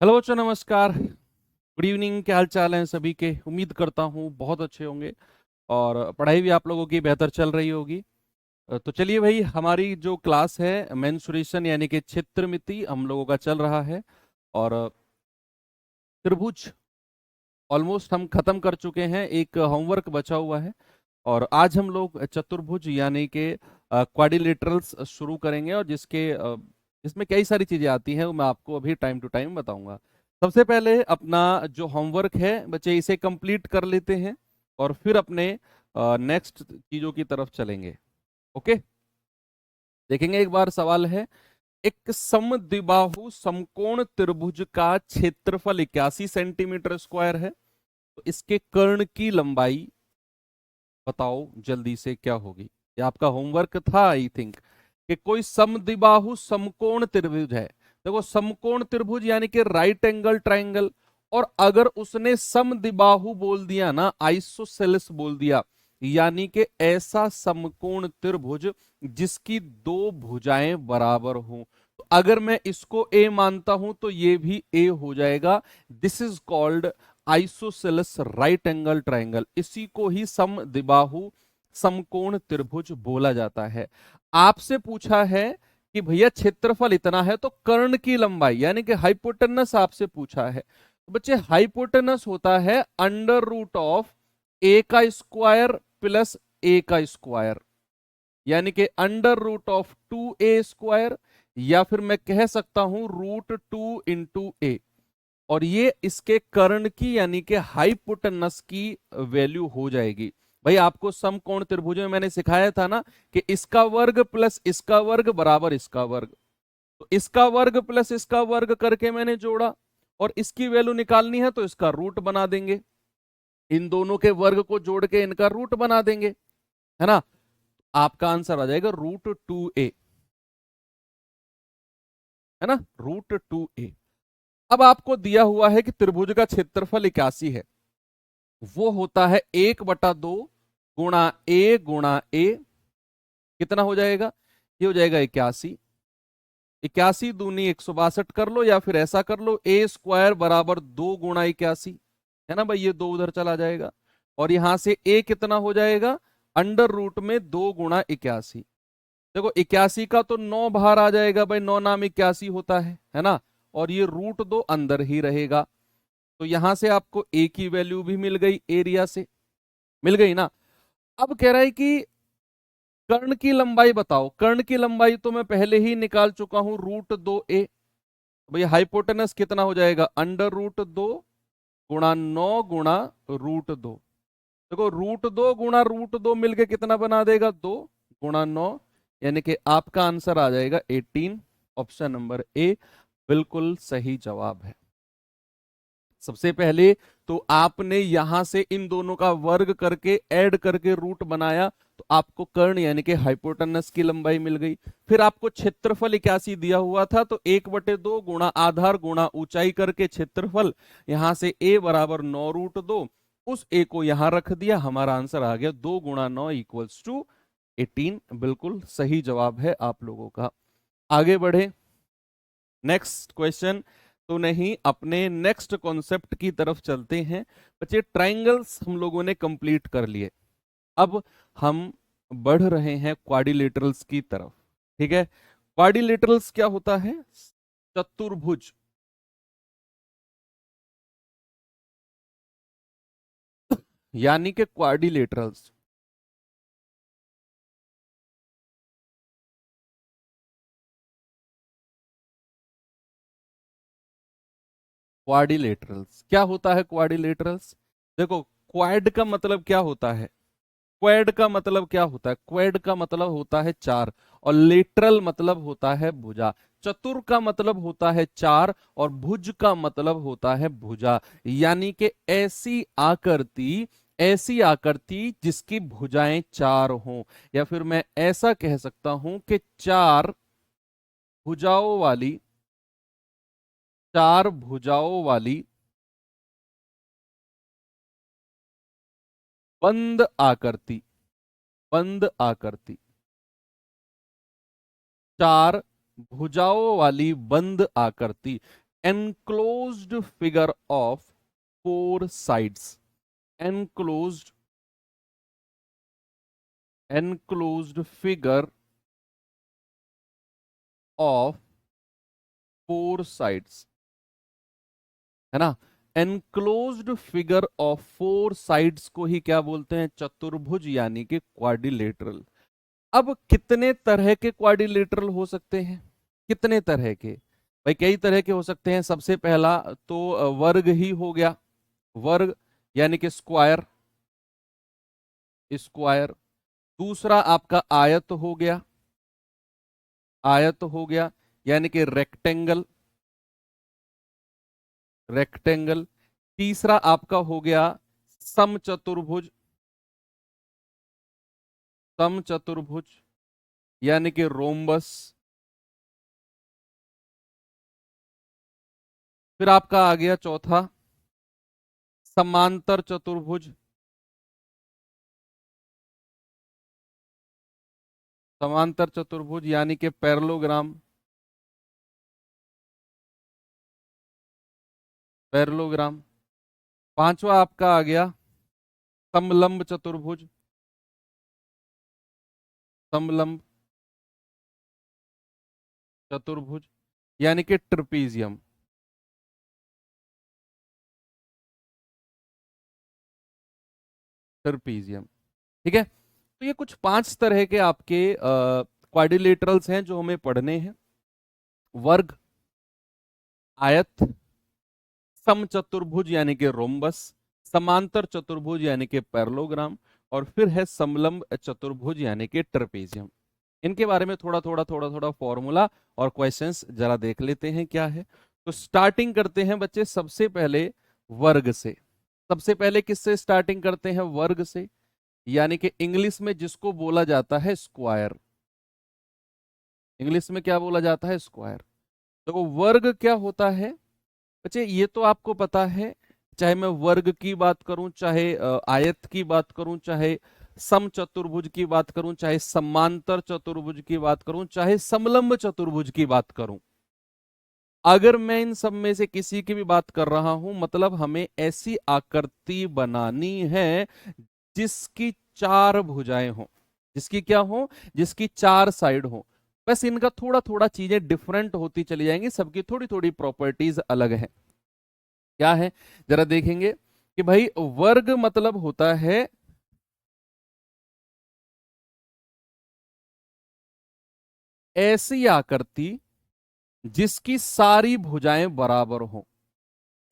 Hello बच्चों, नमस्कार। Good evening. क्या हाल चाल है सभी के? उम्मीद करता हूँ बहुत अच्छे होंगे और पढ़ाई भी आप लोगों की बेहतर चल रही होगी। तो चलिए भाई, हमारी जो क्लास है मेंसुरेशन यानी कि क्षेत्रमिति हम लोगों का चल रहा है। और त्रिभुज ऑलमोस्ट हम खत्म कर चुके हैं, एक होमवर्क बचा हुआ है। और आज हम लोग चतुर्भुज यानी कि क्वाड्रिलेटरल्स शुरू करेंगे, और जिसमें कई सारी चीजें आती हैं वो मैं आपको अभी टाइम टू टाइम बताऊंगा। सबसे पहले अपना जो होमवर्क है बच्चे, इसे कंप्लीट कर लेते हैं और फिर अपने नेक्स्ट चीजों की तरफ चलेंगे। ओके, देखेंगे। एक बार सवाल है, एक समद्विबाहु समकोण त्रिभुज का क्षेत्रफल 81 सेंटीमीटर स्क्वायर है, तो इसके कर्ण की लंबाई बताओ जल्दी से क्या होगी। ये आपका होमवर्क था आई थिंक, कि कोई समद्विबाहु समकोण त्रिभुज है। देखो, समकोण त्रिभुज यानी कि राइट एंगल ट्राइंगल, और अगर उसने समद्विबाहु बोल दिया ना, आइसोसेलेस बोल दिया, यानी कि ऐसा समकोण त्रिभुज जिसकी दो भुजाएं बराबर हों, तो अगर मैं इसको ए मानता हूं तो ये भी ए हो जाएगा। This is called isosceles right angle triangle. इसी को ही समद्विबाहु समकोण त्रिभुज बोला जाता है। आपसे पूछा है कि भैया क्षेत्रफल इतना है, तो कर्ण की लंबाई यानी कि हाइपोटेनस आपसे पूछा है। तो बच्चे, हाइपोटेनस होता है अंडर रूट ऑफ ए का स्क्वायर प्लस ए का स्क्वायर, यानी कि under root of 2a square, या फिर मैं कह सकता हूं √2 × a। और ये इसके कर्ण की यानी कि हाइपोटेनस की वैल्यू हो जाएगी। भाई, आपको समकोण त्रिभुज में मैंने सिखाया था ना कि इसका वर्ग प्लस इसका वर्ग बराबर इसका वर्ग। तो इसका वर्ग प्लस इसका वर्ग करके मैंने जोड़ा, और इसकी वैल्यू निकालनी है तो इसका रूट बना देंगे। इन दोनों के वर्ग को जोड़ के इनका रूट बना देंगे, है ना। आपका आंसर आ जाएगा √2a, है ना, √2a। अब आपको दिया हुआ है कि त्रिभुज का क्षेत्रफल 81 है। वो होता है 1/2 गुणा ए, कितना हो जाएगा? ये हो जाएगा 81। 81 दूनी 162 कर लो, या फिर ऐसा कर लो, ए स्क्वायर बराबर 2 गुणा 81, है ना भाई। ये दो उधर चला जाएगा, और यहां से ए कितना हो जाएगा? अंडर रूट में 2 गुणा 81। देखो, 81 का तो 9 बाहर आ जाएगा भाई, 9 नाम 81 होता है ना। और ये √2 अंदर ही रहेगा, तो यहां से आपको ए की वैल्यू भी मिल गई, एरिया से मिल गई ना। अब कह रहा है कि कर्ण की लंबाई बताओ। कर्ण की लंबाई तो मैं पहले ही निकाल चुका हूं, √2a। भाई, हाइपोटेनस कितना हो जाएगा? अंडर रूट 2 गुणा 9 गुणा √2। देखो, √2 गुणा √2 मिलके कितना बना देगा? 2 गुणा 9, यानी कि आपका आंसर आ जाएगा 18। ऑप्शन नंबर ए बिल्कुल सही जवाब है। सबसे पहले तो आपने यहां से इन दोनों का वर्ग करके ऐड करके रूट बनाया, तो आपको कर्ण यानी कि हाइपोटेनस की लंबाई मिल गई। फिर आपको क्षेत्रफल 81 दिया हुआ था, तो 1/2 गुणा आधार गुणा ऊंचाई करके क्षेत्रफल, यहां से a बराबर 9√2, उस a को यहां रख दिया, हमारा आंसर आ गया 2 गुणा 9 = 18। बिल्कुल सही जवाब है आप लोगों का। आगे बढ़े, नेक्स्ट क्वेश्चन तो नहीं, अपने नेक्स्ट कॉन्सेप्ट की तरफ चलते हैं। बच्चे, ट्राइंगल्स हम लोगों ने कंप्लीट कर लिए, अब हम बढ़ रहे हैं क्वाड्रिलेटरल्स की तरफ। ठीक है, क्वाड्रिलेटरल्स क्या होता है? चतुर्भुज, यानी कि क्वाड्रिलेटरल्स। क्वाड्रिलेटरल्स क्या होता है? क्वाड्रिलेटरल्स, देखो, क्वाड का मतलब क्या होता है? क्वेड का मतलब क्या होता है? क्वेड का मतलब होता है चार, और लेटरल मतलब होता है भुजा। चतुर का मतलब होता है चार, और भुज का मतलब होता है भुजा, यानी कि ऐसी आकृति जिसकी भुजाएं चार हों, या फिर मैं ऐसा कह सकता हूं कि भुजाओं वाली चार भुजाओं वाली बंद आकृति, बंद आकृति, चार भुजाओं वाली बंद आकृति। enclosed figure of four sides. Enclosed figure of four sides, है ना। Enclosed figure of four sides को ही क्या बोलते हैं? चतुर्भुज, यानी कि क्वाड्रिलेटरल। अब कितने तरह के क्वाड्रिलेटरल हो सकते हैं? कितने तरह के? भाई कई तरह के हो सकते हैं। सबसे पहला तो वर्ग ही हो गया, वर्ग यानी कि स्क्वायर, स्क्वायर। दूसरा आपका आयत हो गया, आयत हो गया, यानी कि रेक्टेंगल, रेक्टेंगल। तीसरा आपका हो गया समचतुर्भुज, समचतुर्भुज यानी कि रोम्बस। फिर आपका आ गया चौथा समांतर चतुर्भुज, समांतर चतुर्भुज यानी कि पैरेललोग्राम, पैरेललोग्राम। पांचवा आपका आ गया समलंब चतुर्भुज, समलंब चतुर्भुज यानी कि ट्रपीजियम। ट्रपीजियम, ठीक है। तो ये कुछ पांच तरह के आपके क्वाड्रिलेटरल्स हैं जो हमें पढ़ने हैं। वर्ग, आयत, समचतुर्भुज यानी कि रोम्बस, समांतर चतुर्भुज यानी कि पैरेललोग्राम, और फिर है समलंब चतुर्भुज यानी कि ट्रपेजियम। इनके बारे में थोड़ा थोड़ा फॉर्मूला और क्वेश्चंस जरा देख लेते हैं क्या है। तो स्टार्टिंग करते हैं बच्चे सबसे पहले वर्ग से। सबसे पहले किससे स्टार्टिंग करते हैं? वर्ग से, यानी कि इंग्लिश में जिसको बोला जाता है स्क्वायर। इंग्लिश में क्या बोला जाता है? स्क्वायर। तो वर्ग क्या होता है बच्चे? ये तो आपको पता है, चाहे मैं वर्ग की बात करूं, चाहे आयत की बात करूं, चाहे समचतुर्भुज की बात करूं, चाहे समांतर चतुर्भुज की बात करूं, चाहे समलंब चतुर्भुज की बात करूं, अगर मैं इन सब में से किसी की भी बात कर रहा हूं, मतलब हमें ऐसी आकृति बनानी है जिसकी चार भुजाएं हो। जिसकी क्या हो? जिसकी चार साइड हो। बस इनका थोड़ा थोड़ा चीजें डिफरेंट होती चली जाएंगी, सबकी थोड़ी थोड़ी प्रॉपर्टीज अलग है। क्या है जरा देखेंगे कि भाई वर्ग मतलब होता है ऐसी आकृति जिसकी सारी भुजाएं बराबर हो।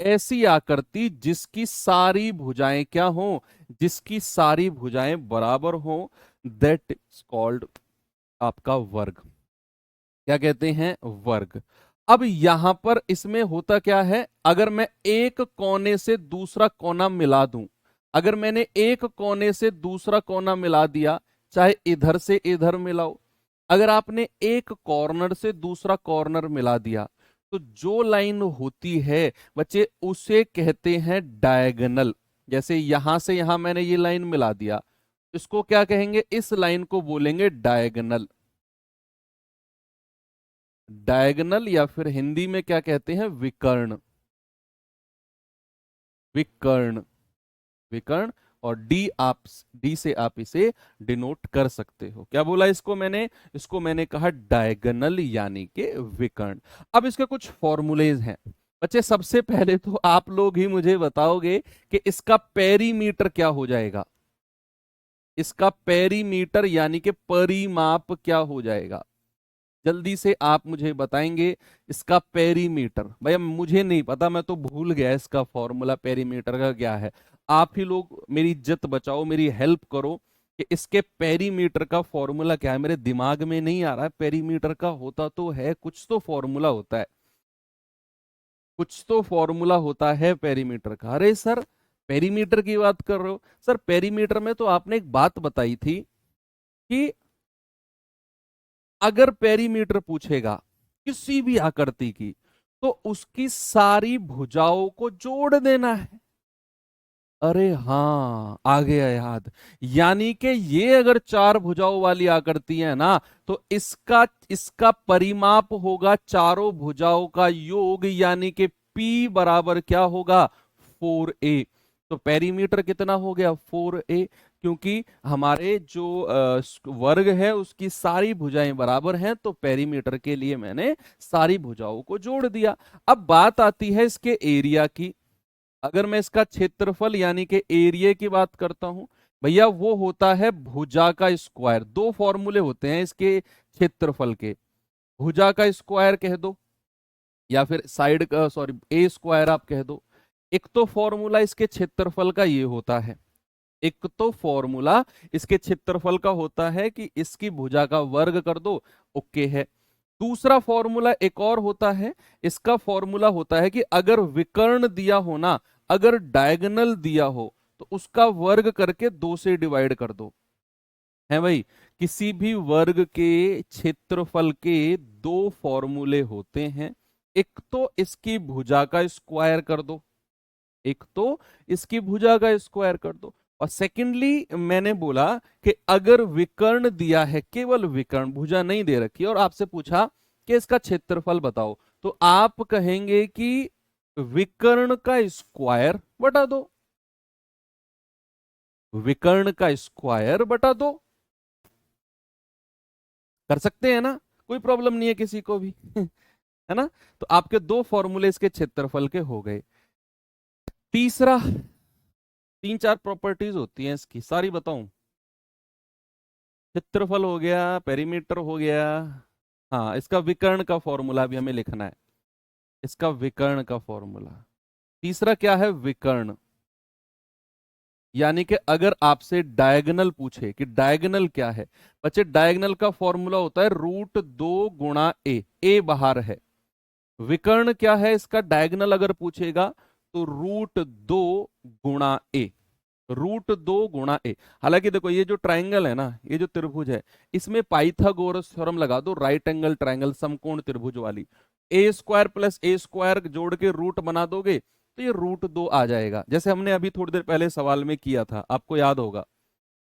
ऐसी आकृति जिसकी सारी भुजाएं क्या हो? जिसकी सारी भुजाएं बराबर हो, दैट इज कॉल्ड आपका वर्ग। क्या कहते हैं? वर्ग। अब यहां पर इसमें होता क्या है, अगर मैं एक कोने से दूसरा कोना मिला दूं, अगर मैंने एक कोने से दूसरा कोना मिला दिया, चाहे इधर से इधर मिलाओ, अगर आपने एक कॉर्नर से दूसरा कॉर्नर मिला दिया, तो जो लाइन होती है बच्चे उसे कहते हैं डायगोनल। जैसे यहां से यहां मैंने ये लाइन मिला दिया, इसको क्या कहेंगे? इस लाइन को बोलेंगे डायगोनल। डायगोनल, या फिर हिंदी में क्या कहते हैं? विकर्ण, विकर्ण, विकर्ण। और डी से आप इसे डिनोट कर सकते हो। क्या बोला इसको मैंने? इसको मैंने कहा डायगोनल यानी कि विकर्ण। अब इसके कुछ फॉर्मूलेज हैं बच्चे। सबसे पहले तो आप लोग ही मुझे बताओगे कि इसका पेरीमीटर क्या हो जाएगा। इसका पेरीमीटर यानी कि परिमाप क्या हो जाएगा? जल्दी से आप मुझे बताएंगे इसका पेरीमीटर। भैया मुझे नहीं पता, मैं तो भूल गया इसका फॉर्मूला पेरीमीटर का क्या है। आप ही लोग मेरी इज्जत बचाओ, मेरी हेल्प करो कि इसके पेरीमीटर का फॉर्मूला क्या है। मेरे दिमाग में नहीं आ रहा है। पेरीमीटर का होता तो है, कुछ तो फॉर्मूला होता है, कुछ तो फॉर्मूला होता है पेरीमीटर का। अरे सर पेरीमीटर की बात कर रहे हो? सर पेरीमीटर में तो आपने एक बात बताई थी कि अगर पेरीमीटर पूछेगा किसी भी आकृति की, तो उसकी सारी भुजाओं को जोड़ देना है। अरे हाँ, आ गया याद। यानी कि ये अगर चार भुजाओं वाली आकृति है ना, तो इसका इसका परिमाप होगा चारों भुजाओं का योग, यानी कि P बराबर क्या होगा, 4a। तो पेरीमीटर कितना हो गया, 4a। क्योंकि हमारे जो वर्ग है उसकी सारी भुजाएं बराबर हैं, तो पेरीमीटर के लिए मैंने सारी भुजाओं को जोड़ दिया। अब बात आती है इसके एरिया की। अगर मैं इसका क्षेत्रफल यानी कि एरिया की बात करता हूं, भैया वो होता है भुजा का स्क्वायर। दो फॉर्मूले होते हैं इसके क्षेत्रफल के, भुजा का स्क्वायर कह दो या फिर साइड का, सॉरी, ए स्क्वायर आप कह दो। एक तो फॉर्मूला इसके क्षेत्रफल का ये होता है, एक तो फॉर्मूला इसके क्षेत्रफल का होता है कि इसकी भुजा का वर्ग कर दो, ओके है। दूसरा फॉर्मूला एक और होता है, इसका फॉर्मूला होता है कि अगर विकर्ण दिया हो ना, अगर डायगोनल दिया हो, तो उसका वर्ग करके 2 से डिवाइड कर दो। है भाई, किसी भी वर्ग के क्षेत्रफल के दो फॉर्मूले होते हैं। एक तो इसकी भुजा का स्क्वायर कर दो, एक तो इसकी भुजा का स्क्वायर कर दो, और सेकेंडली मैंने बोला कि अगर विकर्ण दिया है, केवल विकर्ण, भुजा नहीं दे रखी, और आपसे पूछा कि इसका क्षेत्रफल बताओ, तो आप कहेंगे कि विकर्ण का स्क्वायर बटा दो, विकर्ण का स्क्वायर बटा दो। कर सकते हैं ना, कोई प्रॉब्लम नहीं है किसी को भी है ना। तो आपके दो फॉर्मूले इसके क्षेत्रफल के हो गए। तीसरा, तीन चार प्रॉपर्टीज होती हैं इसकी, सारी बताऊं। क्षेत्रफल हो गया, पेरीमीटर हो गया, हाँ, इसका विकर्ण का फॉर्मूला भी हमें लिखना है, इसका विकर्ण का फॉर्मूला। तीसरा क्या है, विकर्ण। यानी कि अगर आपसे डायगोनल पूछे कि डायगोनल क्या है, बच्चे डायगोनल का फॉर्मूला होता है √2 × ए बाहर है। विकर्ण क्या है इसका, डायगोनल अगर पूछेगा तो √2 × ए, √2 × ए। हालांकि देखो ये जो ट्राइंगल है ना, ये जो त्रिभुज है, इसमें पाइथागोरस थ्योरम लगा दो, राइट एंगल ट्राइंगल, समकोण त्रिभुज वाली। ए स्क्वायर प्लस ए स्क्वायर जोड़ के रूट बना दोगे तो ये √2 आ जाएगा, जैसे हमने अभी थोड़ी देर पहले सवाल में किया था, आपको याद होगा।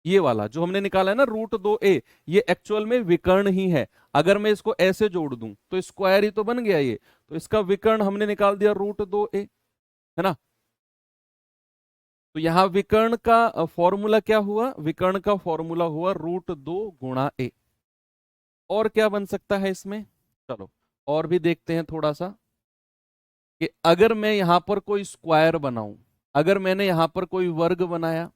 ये वाला जो हमने निकाला है ना √2a, ये एक्चुअल में विकर्ण ही है। अगर मैं इसको ऐसे जोड़ दूं तो स्क्वायर ही तो बन गया ये, तो इसका विकर्ण हमने निकाल दिया √2a, है ना। तो यहां विकर्ण का फॉर्मूला क्या हुआ, विकर्ण का फॉर्मूला हुआ √2 × ए। और क्या बन सकता है इसमें, चलो और भी देखते हैं थोड़ा सा, कि अगर मैं यहां पर कोई स्क्वायर बनाऊं, अगर मैंने यहां पर कोई वर्ग बनाया,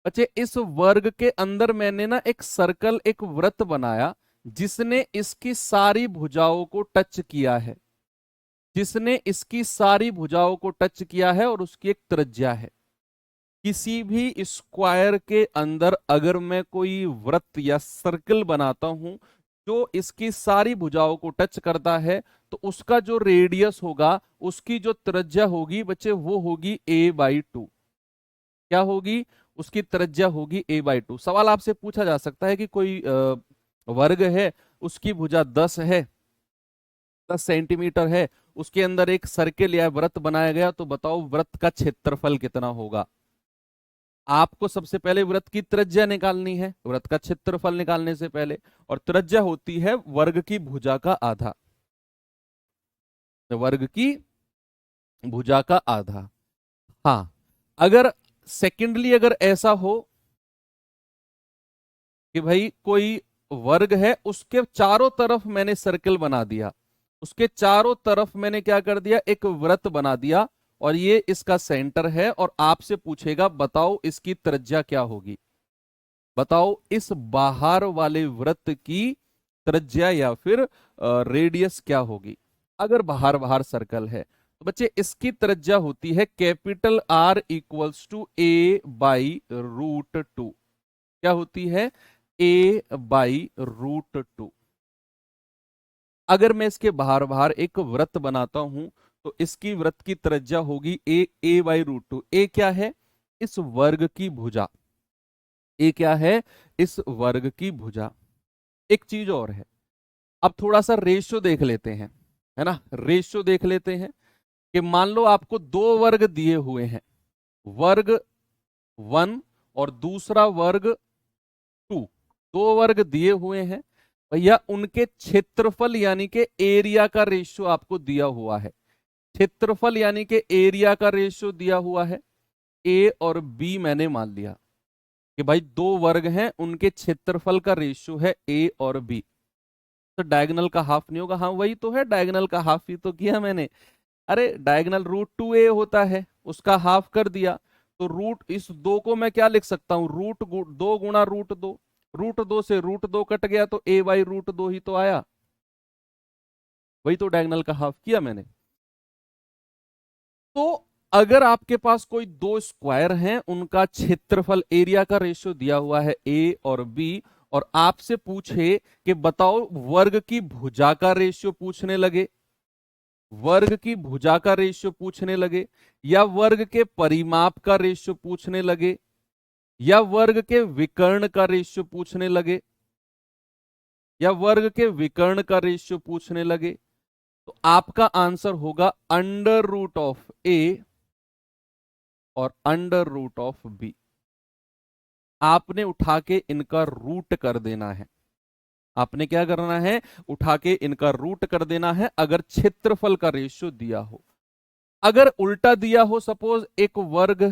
अच्छा, इस वर्ग के अंदर मैंने ना एक सर्कल, एक वृत्त बनाया, जिसने इसकी सारी भुजाओं को टच किया है, जिसने इसकी सारी भुजाओं को टच किया है, और उसकी एक त्रिज्या है। किसी भी स्क्वायर के अंदर अगर मैं कोई वृत्त या सर्कल बनाता हूं जो इसकी सारी भुजाओं को टच करता है, तो उसका जो रेडियस होगा, उसकी जो त्रिज्या होगी बच्चे, वो होगी a/2। क्या होगी, उसकी त्रिज्या होगी a/2। सवाल आपसे पूछा जा सकता है कि कोई वर्ग है, उसकी भुजा 10 है, 10 सेंटीमीटर है, उसके अंदर एक सर्किल या वृत्त बनाया गया, तो बताओ वृत्त का क्षेत्रफल कितना होगा। आपको सबसे पहले वृत्त की त्रिज्या निकालनी है, वृत्त का क्षेत्रफल निकालने से पहले, और त्रिज्या होती है वर्ग की भुजा का आधा, वर्ग की भुजा का आधा। हाँ, अगर सेकेंडली अगर ऐसा हो कि भाई कोई वर्ग है, उसके चारों तरफ मैंने सर्कल बना दिया, उसके चारों तरफ मैंने क्या कर दिया, एक वृत्त बना दिया, और ये इसका सेंटर है, और आपसे पूछेगा बताओ इसकी त्रिज्या क्या होगी, बताओ इस बाहर वाले वृत्त की त्रिज्या या फिर रेडियस क्या होगी। अगर बाहर बाहर सर्कल है, तो बच्चे इसकी त्रिज्या होती है कैपिटल R = a/√2। क्या होती है, a/√2। अगर मैं इसके बाहर बाहर एक वृत्त बनाता हूं, तो इसकी वृत्त की त्रिज्या होगी a/√2। ए क्या है, इस वर्ग की भुजा, ए क्या है, इस वर्ग की भुजा। एक चीज और है, अब थोड़ा सा रेशियो देख लेते हैं, है ना, रेशियो देख लेते हैं कि मान लो आपको दो वर्ग दिए हुए हैं, वर्ग 1 और दूसरा वर्ग 2, दो वर्ग दिए हुए हैं भैया, उनके क्षेत्रफल यानी कि एरिया का रेशियो आपको दिया हुआ है। क्षेत्रफल यानी कि एरिया का रेशियो दिया हुआ है। ए और बी मैंने मान लिया कि भाई दो वर्ग हैं, उनके क्षेत्रफल का रेशियो है ए और बी। तो डायगोनल का हाफ नहीं होगा? हाँ वही तो है, डायगोनल का हाफ ही तो किया मैंने। अरे डायगोनल √2a होता है, उसका हाफ कर दिया। तो रूट इस दो को मैं क्या लिख सकता हूं? √2 गुणा √2। √2 से √2 कट गया तो a/√2 ही तो आया। वही तो डायगोनल का हाफ किया मैंने। तो अगर आपके पास कोई दो स्क्वायर हैं, उनका क्षेत्रफल एरिया का रेशियो दिया हुआ है ए और बी, और आपसे पूछे कि बताओ वर्ग की भुजा का रेशियो पूछने लगे, वर्ग की भुजा का रेशियो पूछने लगे, या वर्ग के परिमाप का रेशियो पूछने लगे, या वर्ग के विकर्ण का रेशियो पूछने लगे, या वर्ग के विकर्ण का रेशियो पूछने लगे, तो आपका आंसर होगा √A और √B। आपने उठा के इनका रूट कर देना है। आपने क्या करना है? उठा के इनका रूट कर देना है, अगर क्षेत्रफल का रेशियो दिया हो। अगर उल्टा दिया हो, सपोज एक वर्ग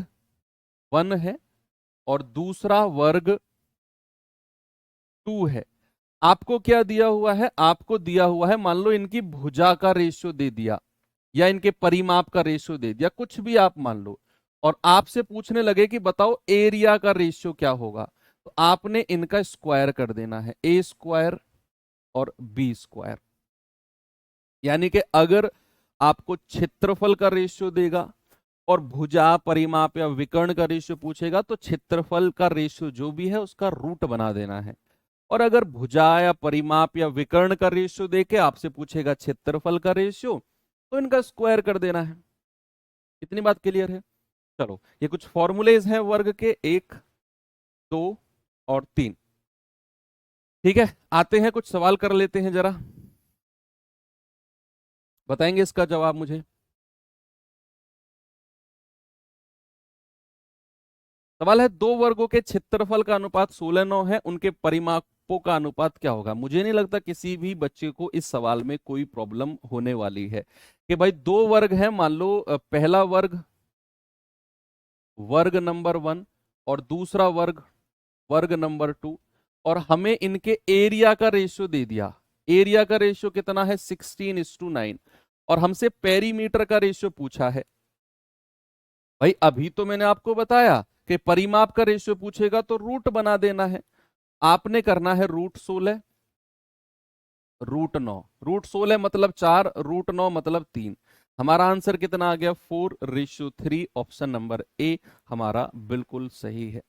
1 है और दूसरा वर्ग 2 है, आपको क्या दिया हुआ है? आपको दिया हुआ है, मान लो इनकी भुजा का रेशियो दे दिया, या इनके परिमाप का रेशियो दे दिया, कुछ भी आप मान लो, और आपसे पूछने लगे कि बताओ एरिया का रेशियो क्या होगा, तो आपने इनका स्क्वायर कर देना है, a² और b²। यानी कि अगर आपको क्षेत्रफल का रेशियो देगा और भुजा परिमाप या विकर्ण का रेशियो पूछेगा, तो क्षेत्रफल का रेशियो जो भी है उसका रूट बना देना है। और अगर भुजा या परिमाप या विकर्ण का रेशियो देके आपसे पूछेगा क्षेत्रफल का रेशियो, तो इनका स्क्वायर कर देना है। इतनी बात क्लियर है? चलो, ये कुछ फॉर्मूलेज हैं वर्ग के, 1, 2 और 3। ठीक है, आते हैं कुछ सवाल कर लेते हैं, जरा बताएंगे इसका जवाब मुझे। सवाल है, दो वर्गों के क्षेत्रफल का अनुपात 16:9 है, उनके परिमापों का अनुपात क्या होगा? मुझे नहीं लगता किसी भी बच्चे को इस सवाल में कोई प्रॉब्लम होने वाली है कि भाई दो वर्ग हैं, मान लो पहला वर्ग वर्ग नंबर 1 और दूसरा वर्ग वर्ग नंबर 2, और हमें इनके एरिया का रेशियो दे दिया। एरिया का रेशियो कितना है? 16:9। और हमसे पेरीमीटर का रेशियो पूछा है। भाई अभी तो मैंने आपको बताया कि परिमाप का रेशियो पूछेगा तो रूट बना देना है। आपने करना है √16, √9। √16 मतलब 4, √9 मतलब 3। हमारा आंसर कितना आ गया? 4:3। ऑप्शन नंबर ए हमारा बिल्कुल सही है।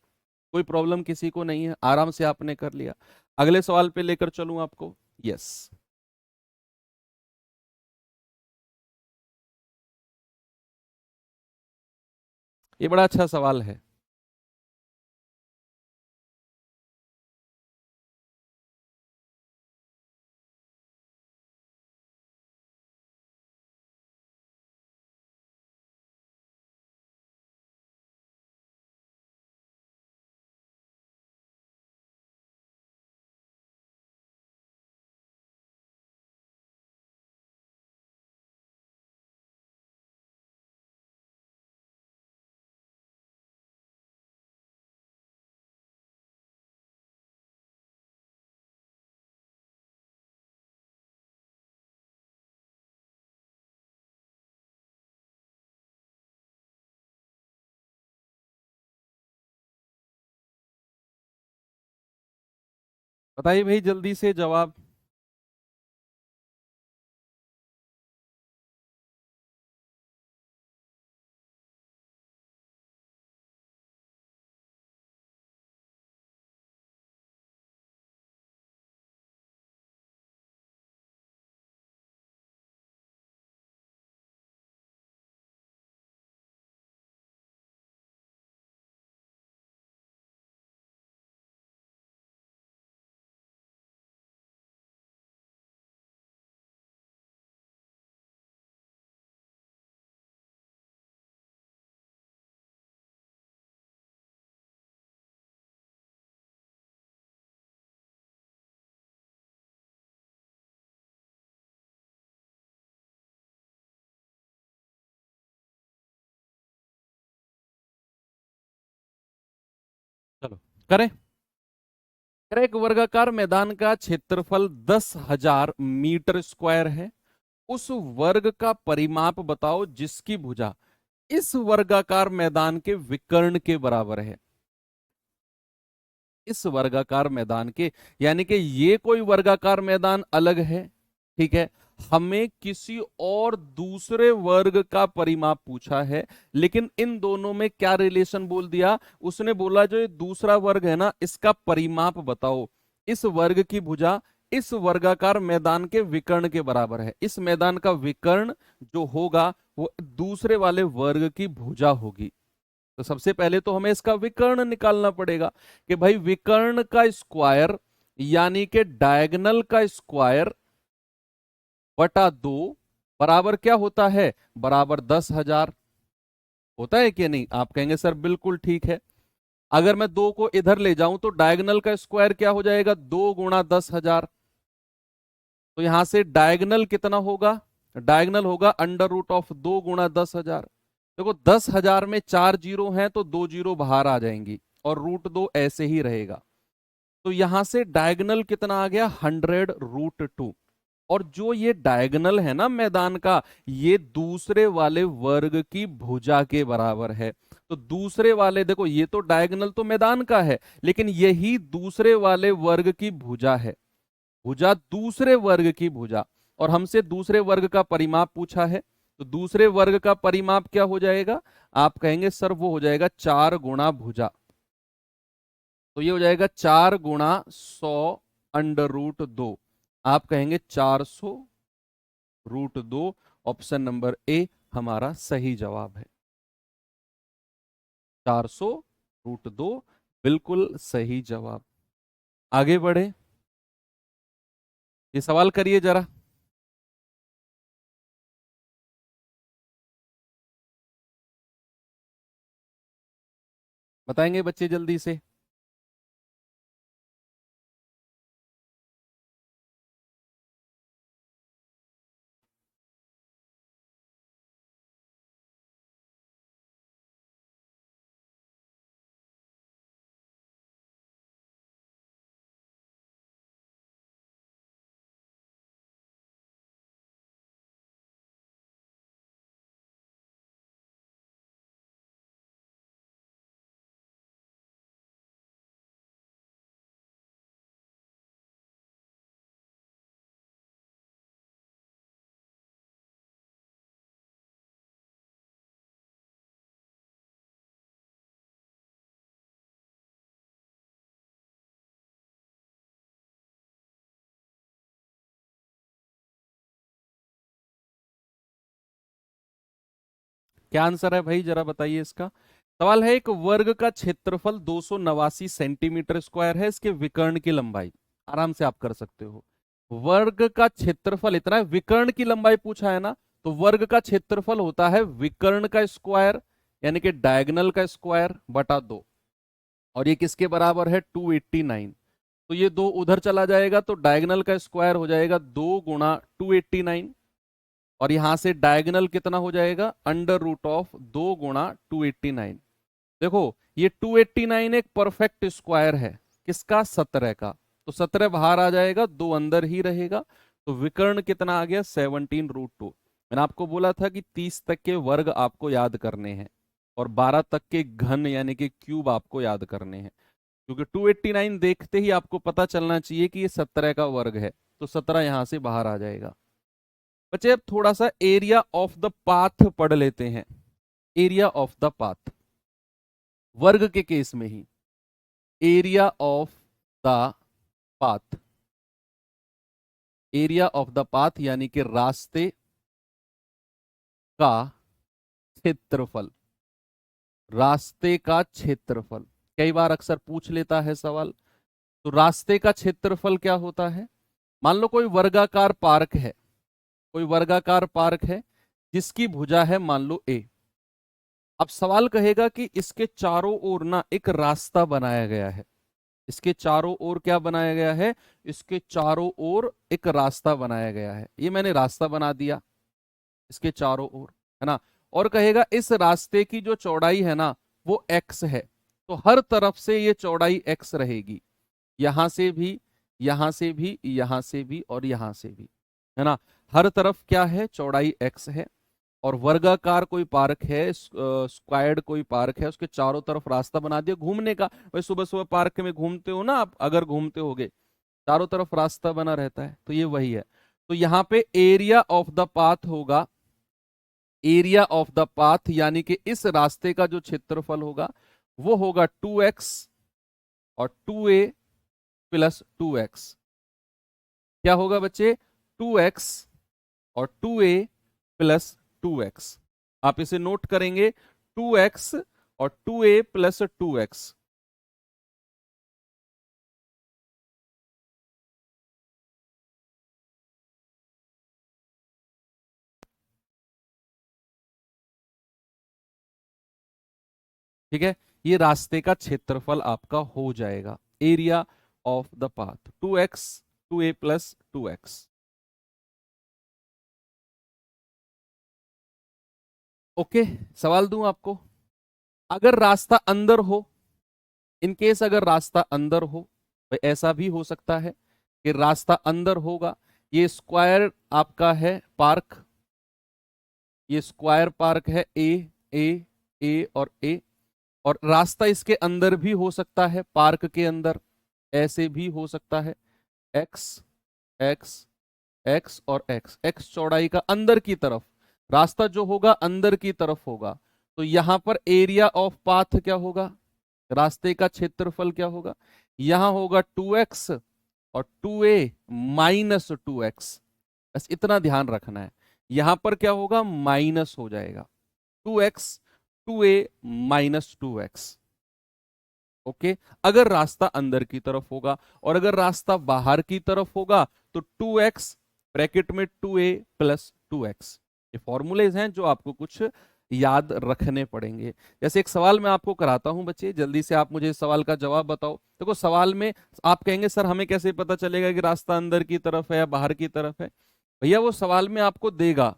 कोई प्रॉब्लम किसी को नहीं है? आराम से आपने कर लिया। अगले सवाल पे लेकर चलूं आपको। यस, ये बड़ा अच्छा सवाल है। बताइए भाई जल्दी से जवाब। चलो करें। एक वर्गाकार मैदान का क्षेत्रफल 10,000 मीटर स्क्वायर है। उस वर्ग का परिमाप बताओ जिसकी भुजा इस वर्गाकार मैदान के विकर्ण के बराबर है। इस वर्गाकार मैदान के, यानी कि ये कोई वर्गाकार मैदान अलग है, ठीक है। हमें किसी और दूसरे वर्ग का परिमाप पूछा है, लेकिन इन दोनों में क्या रिलेशन बोल दिया उसने, बोला जो ये दूसरा वर्ग है ना इसका परिमाप बताओ। इस वर्ग की भुजा इस वर्गाकार मैदान के विकर्ण के बराबर है। इस मैदान का विकर्ण जो होगा वो दूसरे वाले वर्ग की भुजा होगी। तो सबसे पहले तो हमें इसका विकर्ण निकालना पड़ेगा कि भाई विकर्ण का स्क्वायर यानी कि डायगोनल का स्क्वायर बटा 2 बराबर क्या होता है, बराबर 10,000 होता है कि नहीं। आप कहेंगे सर बिल्कुल ठीक है। अगर मैं 2 को इधर ले जाऊं तो डायगोनल का स्क्वायर क्या हो जाएगा, 2 गुणा 10,000। तो यहां से डायगोनल कितना होगा, डायगोनल होगा अंडर रूट ऑफ 2 गुणा 10,000। देखो 10,000 में 4 जीरो हैं तो 2 जीरो बाहर आ जाएंगी और रूट 2 ऐसे ही रहेगा। तो यहां से डायगोनल कितना आ गया, 100√2। और जो ये डायगोनल है ना मैदान का, ये दूसरे वाले वर्ग की भुजा के बराबर है। तो दूसरे वाले, देखो ये तो डायगोनल तो मैदान का है, लेकिन यही दूसरे वाले वर्ग की भुजा है। भुजा दूसरे वर्ग की भुजा, और हमसे दूसरे वर्ग का परिमाप पूछा है। तो दूसरे वर्ग का परिमाप क्या हो जाएगा, आप कहेंगे सर वो हो जाएगा 4 गुणा भुजा। तो ये हो जाएगा 4 गुणा 100 √2। आप कहेंगे 400√2। ऑप्शन नंबर ए हमारा सही जवाब है। 400√2 बिल्कुल सही जवाब। आगे बढ़े, ये सवाल करिए जरा। बताएंगे बच्चे जल्दी से। क्या आंसर है भाई, जरा बताइए इसका। सवाल है एक वर्ग का क्षेत्रफल 289 सेंटीमीटर स्क्वायर है, इसके विकर्ण की लंबाई, आराम से आप कर सकते हो। वर्ग का क्षेत्रफल इतना है, विकर्ण की लंबाई पूछा है ना, तो वर्ग का क्षेत्रफल होता है विकर्ण का स्क्वायर यानी कि डायगोनल का स्क्वायर बटा 2। और ये किसके बराबर है, 289। तो ये 2 उधर चला जाएगा तो डायगोनल का स्क्वायर हो जाएगा 2 गुणा 289। और यहां से डायगोनल कितना हो जाएगा, √2 गुणा 289। देखो ये 289 एक परफेक्ट स्क्वायर है, किसका, 17 का। तो 17 बाहर आ जाएगा, 2 अंदर ही रहेगा। तो विकर्ण कितना आ गया, 17√2। मैंने आपको बोला था कि 30 तक के वर्ग आपको याद करने हैं और 12 तक के घन यानी कि क्यूब आपको याद करने हैं। क्योंकि 289 देखते ही आपको पता चलना चाहिए कि ये 17 का वर्ग है, तो 17 यहां से बाहर आ जाएगा। बच्चे अब थोड़ा सा एरिया ऑफ द पाथ पढ़ लेते हैं। एरिया ऑफ द पाथ, वर्ग के केस में ही area of the path, area of the path यानी कि रास्ते का क्षेत्रफल, रास्ते का क्षेत्रफल कई बार अक्सर पूछ लेता है सवाल। तो रास्ते का क्षेत्रफल क्या होता है, मान लो कोई वर्गाकार पार्क है, कोई वर्गाकार पार्क है जिसकी भुजा है मान लो ए। अब सवाल कहेगा कि इसके चारों ओर ना एक रास्ता बनाया गया है, इसके चारों ओर क्या बनाया गया है, इसके चारों ओर एक रास्ता बनाया गया है। ये मैंने रास्ता बना दिया इसके चारों ओर, है ना। और कहेगा इस रास्ते की जो चौड़ाई है ना वो x है। तो हर तरफ से ये चौड़ाई x रहेगी, यहां से भी, यहां से भी, यहां से भी और यहां से भी, है ना। हर तरफ क्या है, चौड़ाई x है। और वर्गाकार कोई पार्क है, स्क्वायर्ड कोई पार्क है, उसके चारों तरफ रास्ता बना दिया घूमने का। भाई सुबह सुबह पार्क में घूमते हो ना आप, अगर घूमते होगे, चारों तरफ रास्ता बना रहता है, तो ये वही है। तो यहाँ पे एरिया ऑफ द पाथ होगा, एरिया ऑफ द पाथ यानी कि इस रास्ते का जो क्षेत्रफल होगा वो होगा 2x और 2a प्लस 2x। क्या होगा बच्चे, 2x और 2a प्लस 2x। आप इसे नोट करेंगे, 2x और 2a प्लस 2x। ठीक है, ये रास्ते का क्षेत्रफल आपका हो जाएगा, area of the path, 2x 2a plus 2x। Okay, सवाल दूं आपको, अगर रास्ता अंदर हो, इन केस अगर रास्ता अंदर हो, तो ऐसा भी हो सकता है कि रास्ता अंदर होगा, ये स्क्वायर आपका है पार्क, ये स्क्वायर पार्क है, ए और ए, और रास्ता इसके अंदर भी हो सकता है, पार्क के अंदर ऐसे भी हो सकता है, एक्स एक्स एक्स और एक्स, एक्स चौड़ाई का अंदर की तरफ रास्ता जो होगा अंदर की तरफ होगा। तो यहां पर एरिया ऑफ पाथ क्या होगा, रास्ते का क्षेत्रफल क्या होगा, यहां होगा 2x और 2a माइनस 2x। बस इतना ध्यान रखना है, यहां पर क्या होगा, माइनस हो जाएगा, 2x 2a minus 2x। Okay, अगर रास्ता अंदर की तरफ होगा, और अगर रास्ता बाहर की तरफ होगा तो 2x ब्रैकेट में 2a प्लस 2x। ये फॉर्मूलेज हैं जो आपको कुछ याद रखने पड़ेंगे। जैसे एक सवाल मैं आपको कराता हूं बच्चे, जल्दी से आप मुझे इस सवाल का जवाब बताओ। देखो सवाल में आप कहेंगे सर हमें कैसे पता चलेगा कि रास्ता अंदर की तरफ है या बाहर की तरफ है। भैया वो सवाल में आपको देगा,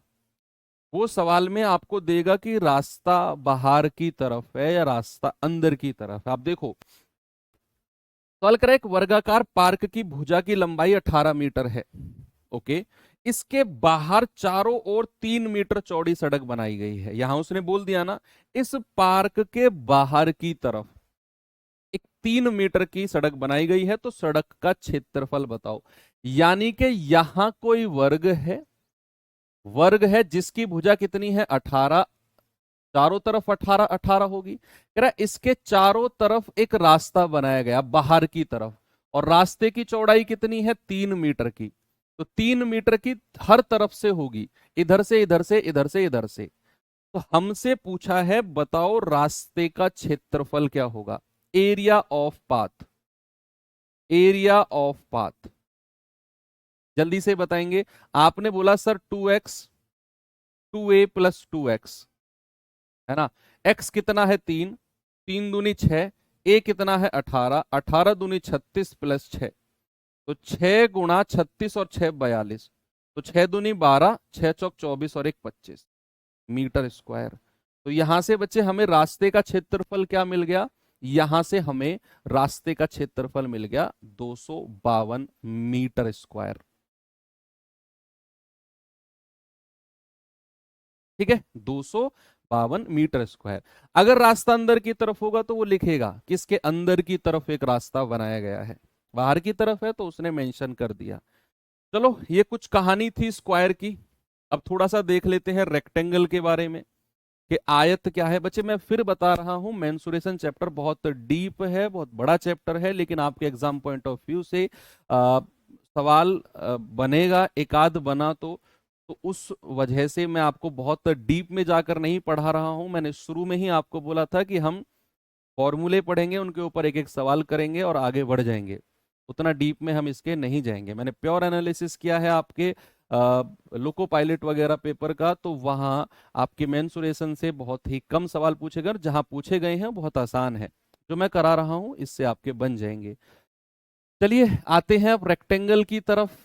वो सवाल में आपको देगा कि रास्ता बाहर की तरफ है या रास्ता अंदर की तरफ है। आप देखो, सवाल करें, एक वर्गाकार पार्क की भुजा की लंबाई 18 मीटर है। ओके, इसके बाहर चारों ओर 3 मीटर चौड़ी सड़क बनाई गई है। यहां उसने बोल दिया ना, इस पार्क के बाहर की तरफ एक 3 मीटर की सड़क बनाई गई है, तो सड़क का क्षेत्रफल बताओ। यानी कि यहां कोई वर्ग है, वर्ग है जिसकी भुजा कितनी है, 18, चारों तरफ 18 18 होगी। कह रहा इसके चारों तरफ एक रास्ता बनाया गया बाहर की तरफ, और रास्ते की चौड़ाई कितनी है, 3 मीटर की। तो 3 मीटर की हर तरफ से होगी, इधर से इधर से इधर से इधर से। तो हमसे पूछा है बताओ रास्ते का क्षेत्रफल क्या होगा, area of path, area of path. जल्दी से बताएंगे। आपने बोला sir 2x 2a plus 2x, है ना। x कितना है, 3, 3 दूनी 6, a कितना है 18, 18 दूनी 36 प्लस 6, तो 6 गुणा 36 और 6 42, तो 6 दूनी 12, 6 चौक 24 और 1 25 मीटर स्क्वायर। तो यहां से बच्चे हमें रास्ते का क्षेत्रफल क्या मिल गया, यहां से हमें रास्ते का क्षेत्रफल मिल गया 252 मीटर स्क्वायर। ठीक है, 252 मीटर स्क्वायर। अगर रास्ता अंदर की तरफ होगा तो वो लिखेगा किसके अंदर की तरफ एक रास्ता बनाया गया है, बाहर की तरफ है तो उसने मेंशन कर दिया। चलो ये कुछ कहानी थी स्क्वायर की। अब थोड़ा सा देख लेते हैं रेक्टेंगल के बारे में कि आयत क्या है। बच्चे मैं फिर बता रहा हूं, मेंसुरेशन चैप्टर बहुत डीप है, बहुत बड़ा चैप्टर है, लेकिन आपके एग्जाम पॉइंट ऑफ व्यू से सवाल बनेगा, एक आध बना तो उस वजह से मैं आपको बहुत डीप में जाकर नहीं पढ़ा रहा हूं। मैंने शुरू में ही आपको बोला था कि हम फॉर्मूले पढ़ेंगे, उनके ऊपर एक एक सवाल करेंगे और आगे बढ़ जाएंगे, उतना डीप में हम इसके नहीं जाएंगे। मैंने प्योर एनालिसिस किया है आपके लोको पायलट वगैरह पेपर का, तो वहाँ आपके मेंसुरेशन से बहुत ही कम सवाल पूछे गए, जहाँ पूछे गए हैं बहुत आसान है। जो मैं करा रहा हूँ इससे आपके बन जाएंगे। चलिए आते हैं अब रेक्टेंगल की तरफ,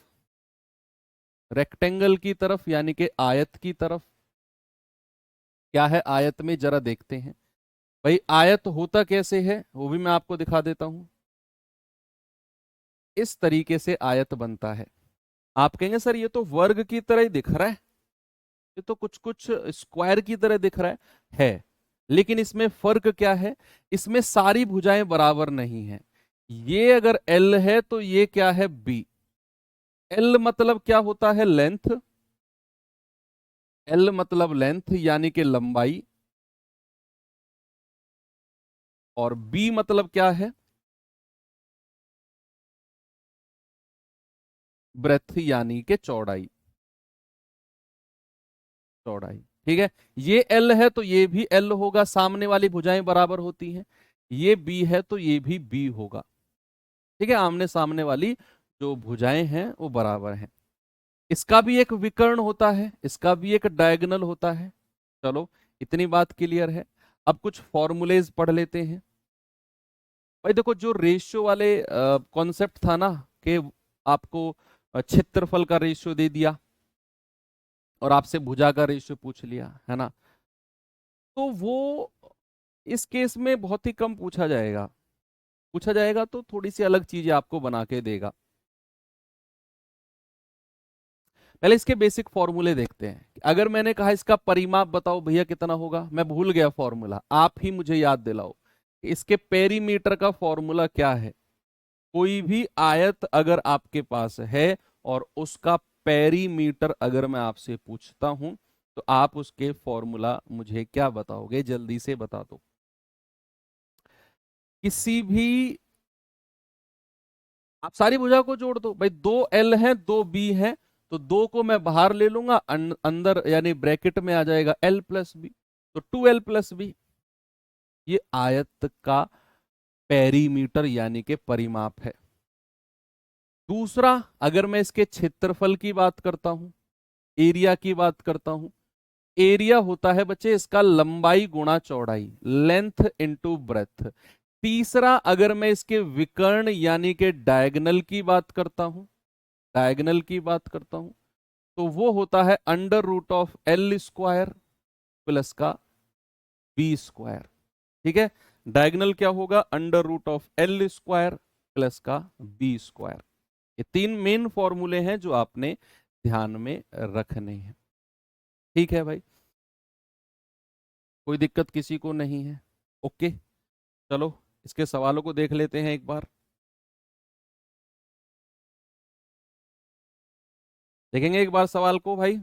रेक्टेंगल की तरफ यानी कि आयत की तरफ। क्या है आयत में जरा देखते हैं। भाई आयत होता कैसे है वो भी मैं आपको दिखा देता हूं। इस तरीके से आयत बनता है। आप कहेंगे सर ये तो वर्ग की तरह ही दिख रहा है, ये तो कुछ कुछ स्क्वायर की तरह दिख रहा है। लेकिन इसमें फर्क क्या है, इसमें सारी भुजाएं बराबर नहीं है। ये अगर एल है तो ये क्या है, बी। एल मतलब क्या होता है, लेंथ। एल मतलब लेंथ यानी कि लंबाई। और बी मतलब क्या है, ब्रेथ यानी कि चौड़ाई। चौड़ाई, ठीक है। ये एल है तो ये भी एल होगा, सामने वाली भुजाएं बराबर होती हैं। ये बी है तो ये भी बी होगा, ठीक है। आमने सामने वाली जो भुजाएं हैं वो बराबर हैं। इसका भी एक विकर्ण होता है, इसका भी एक डायगोनल होता है। चलो इतनी बात क्लियर है। अब कुछ फॉर्मूलेज पढ़ लेते हैं। भाई देखो, जो रेशियो वाले कॉन्सेप्ट था ना, कि आपको क्षेत्रफल का रेशियो दे दिया और आपसे भुजा का रेशियो पूछ लिया, है ना, तो वो इस केस में बहुत ही कम पूछा जाएगा। पूछा जाएगा तो थोड़ी सी अलग चीजें आपको बना के देगा। पहले इसके बेसिक फॉर्मूले देखते हैं। अगर मैंने कहा इसका परिमाप बताओ भैया कितना होगा, मैं भूल गया फॉर्मूला, आप ही मुझे याद दिलाओ कि इसके पेरीमीटर का फॉर्मूला क्या है। कोई भी आयत अगर आपके पास है और उसका पेरीमीटर अगर मैं आपसे पूछता हूं, तो आप उसके फॉर्मूला मुझे क्या बताओगे, जल्दी से बता दो। किसी भी, आप सारी भुजा को जोड़ दो भाई, दो एल है दो बी है, तो दो को मैं बाहर ले लूंगा, अंदर यानी ब्रैकेट में आ जाएगा एल प्लस बी, तो 2l प्लस बी। ये आयत का पेरीमीटर यानी कि परिमाप है। दूसरा, अगर मैं इसके क्षेत्रफल की बात करता हूं, एरिया की बात करता हूं, एरिया होता है बच्चे इसका लंबाई गुणा चौड़ाई, लेंथ इनटू ब्रेथ। तीसरा, अगर मैं इसके विकर्ण यानी कि डायगोनल की बात करता हूं, डायगोनल की बात करता हूं, तो वो होता है under root of L square plus का बी स्क्वायर, ठीक है। डायगोनल क्या होगा, under root of L square plus का बी स्क्वायर। ये तीन मेन फॉर्मूले हैं जो आपने ध्यान में रखने हैं, ठीक है भाई। कोई दिक्कत किसी को नहीं है, ओके। चलो इसके सवालों को देख लेते हैं एक बार। देखेंगे एक बार सवाल को भाई।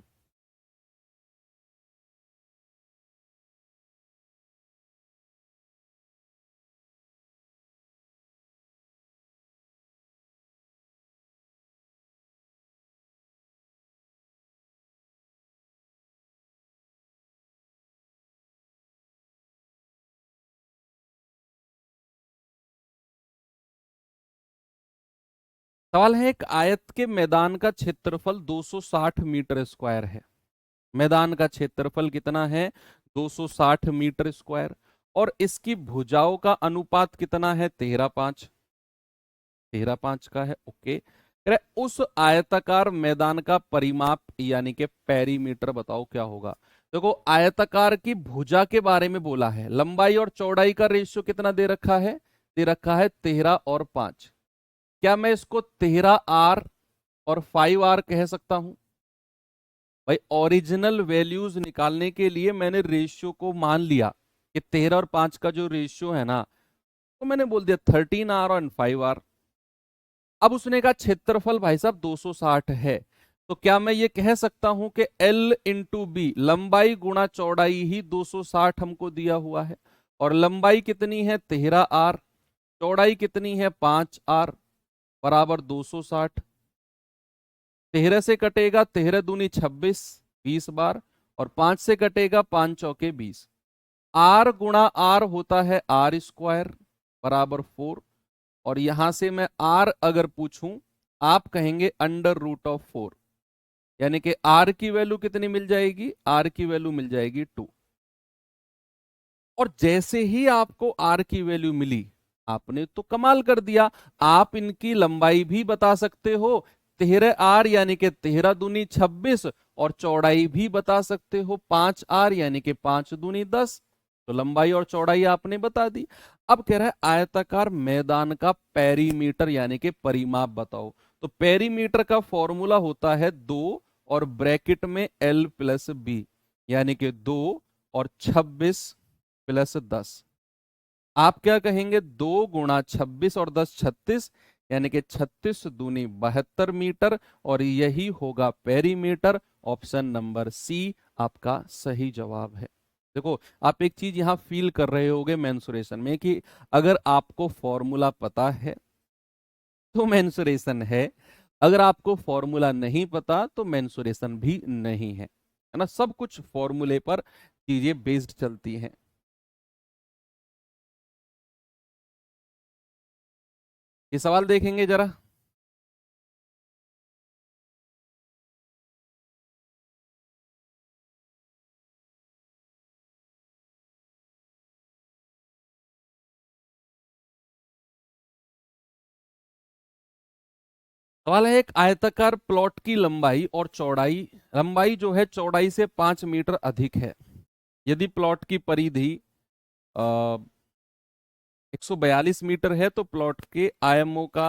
सवाल है, एक आयत के मैदान का क्षेत्रफल 260 मीटर स्क्वायर है। मैदान का क्षेत्रफल कितना है, 260 मीटर स्क्वायर। और इसकी भुजाओं का अनुपात कितना है, 13:5। 13:5 का है, ओके। कह रहे उस आयताकार मैदान का परिमाप यानी कि पेरीमीटर बताओ क्या होगा। देखो आयताकार की भुजा के बारे में बोला है, लंबाई और चौड़ाई का रेशियो कितना दे रखा है, दे रखा है 13 और 5। क्या मैं इसको 13r और 5r कह सकता हूं। भाई ओरिजिनल वैल्यूज निकालने के लिए मैंने रेशियो को मान लिया कि 13 और 5 का जो रेशियो है ना, तो मैंने बोल दिया 13r और 5r। अब उसने कहा क्षेत्रफल भाई साहब 260 है, तो क्या मैं ये कह सकता हूं कि L इंटू बी, लंबाई गुणा चौड़ाई ही 260 हमको दिया हुआ है। और लंबाई कितनी है 13r, चौड़ाई कितनी है 5r, बराबर 260। 13 से कटेगा 13 दूनी 26, 20 बार। और 5 से कटेगा 5 चौके 20। आर गुणा आर होता है आर स्क्वायर बराबर 4। और यहां से मैं आर अगर पूछूं, आप कहेंगे अंडर रूट ऑफ 4, यानी कि आर की वैल्यू कितनी मिल जाएगी, आर की वैल्यू मिल जाएगी 2। और जैसे ही आपको आर की वैल्यू मिली, आपने तो कमाल कर दिया, आप इनकी लंबाई भी बता सकते हो, 13r यानी कि 13 दूनी 26। और चौड़ाई भी बता सकते हो 5r यानी कि 5 दूनी 10। तो लंबाई और चौड़ाई आपने बता दी। अब कह रहा है आयताकार मैदान का पेरीमीटर यानी कि परिमाप बताओ। तो पेरीमीटर का फॉर्मूला होता है 2 और ब्रैकेट में L+B, यानी कि 2 और 26 + 10। आप क्या कहेंगे, 2 × 26 और 10 36, यानी कि 36 दूनी 72 मीटर, और यही होगा पेरीमीटर। ऑप्शन नंबर सी आपका सही जवाब है। देखो, आप एक चीज यहां फील कर रहे होगे मेंसुरेशन में कि अगर आपको फॉर्मूला पता है तो मेंसुरेशन है, अगर आपको फॉर्मूला नहीं पता तो मेंसुरेशन भी नहीं है ना। सब कुछ फॉर्मूले पर चीजें बेस्ड चलती हैं। ये सवाल देखेंगे जरा। सवाल है, एक आयताकार प्लॉट की लंबाई और चौड़ाई, लंबाई जो है चौड़ाई से 5 मीटर अधिक है। यदि प्लॉट की परिधि 142 मीटर है तो प्लॉट के आयामों का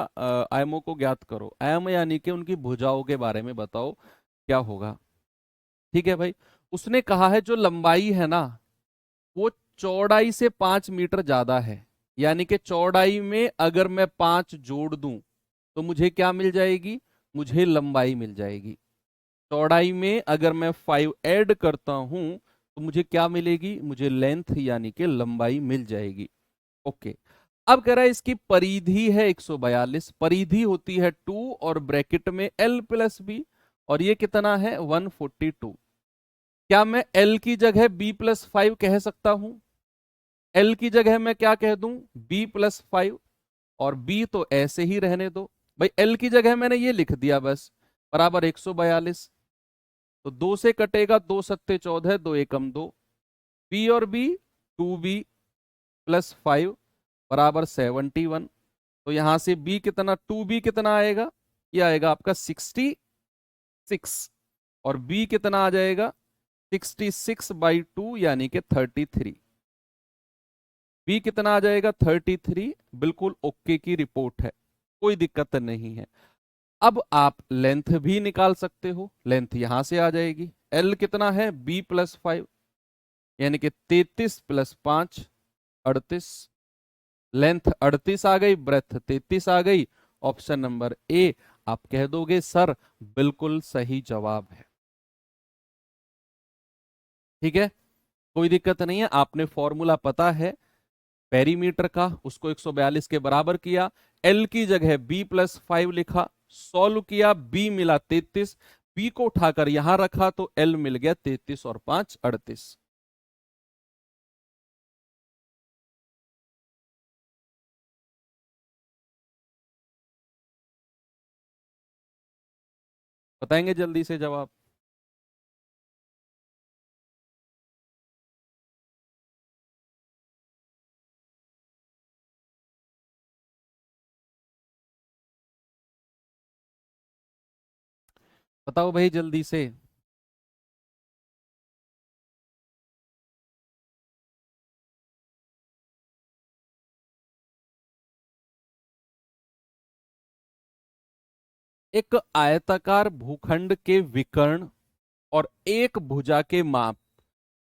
आयामों को ज्ञात करो। आयाम यानी कि उनकी भुजाओं के बारे में बताओ क्या होगा। ठीक है भाई, उसने कहा है जो लंबाई है ना वो चौड़ाई से 5 मीटर ज्यादा है, यानी कि चौड़ाई में अगर मैं 5 जोड़ दूं तो मुझे क्या मिल जाएगी, मुझे लंबाई मिल जाएगी। चौड़ाई में अगर मैं 5 ऐड करता हूं तो मुझे क्या मिलेगी, मुझे लेंथ यानी कि लंबाई मिल जाएगी। ओके। अब कह रहा है इसकी परिधि है 142, परिधि होती है 2 और ब्रैकेट में L+B, और ये कितना है 142। क्या मैं L की जगह B+5 कह सकता हूं? L की जगह मैं क्या कह दूं, B+5, और B तो ऐसे ही रहने दो। भाई L की जगह मैंने ये लिख दिया बस, बराबर 142। तो 2 से कटेगा, 2 × 7 = 14, 2 × 1 = 2। बी और बी, 2B+5 बराबर 71। तो यहां से B कितना, 2B कितना आएगा, ये आएगा आपका 66, और B कितना आ जाएगा 66/2 यानी कि 33। बी कितना आ जाएगा 33। बिल्कुल ओके की रिपोर्ट है, कोई दिक्कत नहीं है। अब आप लेंथ भी निकाल सकते हो, लेंथ यहां से आ जाएगी। एल कितना है B+5, यानी कि 33 + 5 38। लेंथ 38 आ गई, ब्रेथ 33 आ गई। ऑप्शन नंबर ए आप कह दोगे सर बिल्कुल सही जवाब है। ठीक है, कोई दिक्कत नहीं है, आपने फॉर्मूला पता है पेरीमीटर का, उसको 142 के बराबर किया, एल की जगह B+5 लिखा, सॉल्व किया, बी मिला 33, बी को उठाकर यहां रखा तो एल मिल गया 33 और 5 38। बताएंगे जल्दी से जवाब। बताओ भाई जल्दी से। एक आयताकार भूखंड के विकर्ण और एक भुजा के माप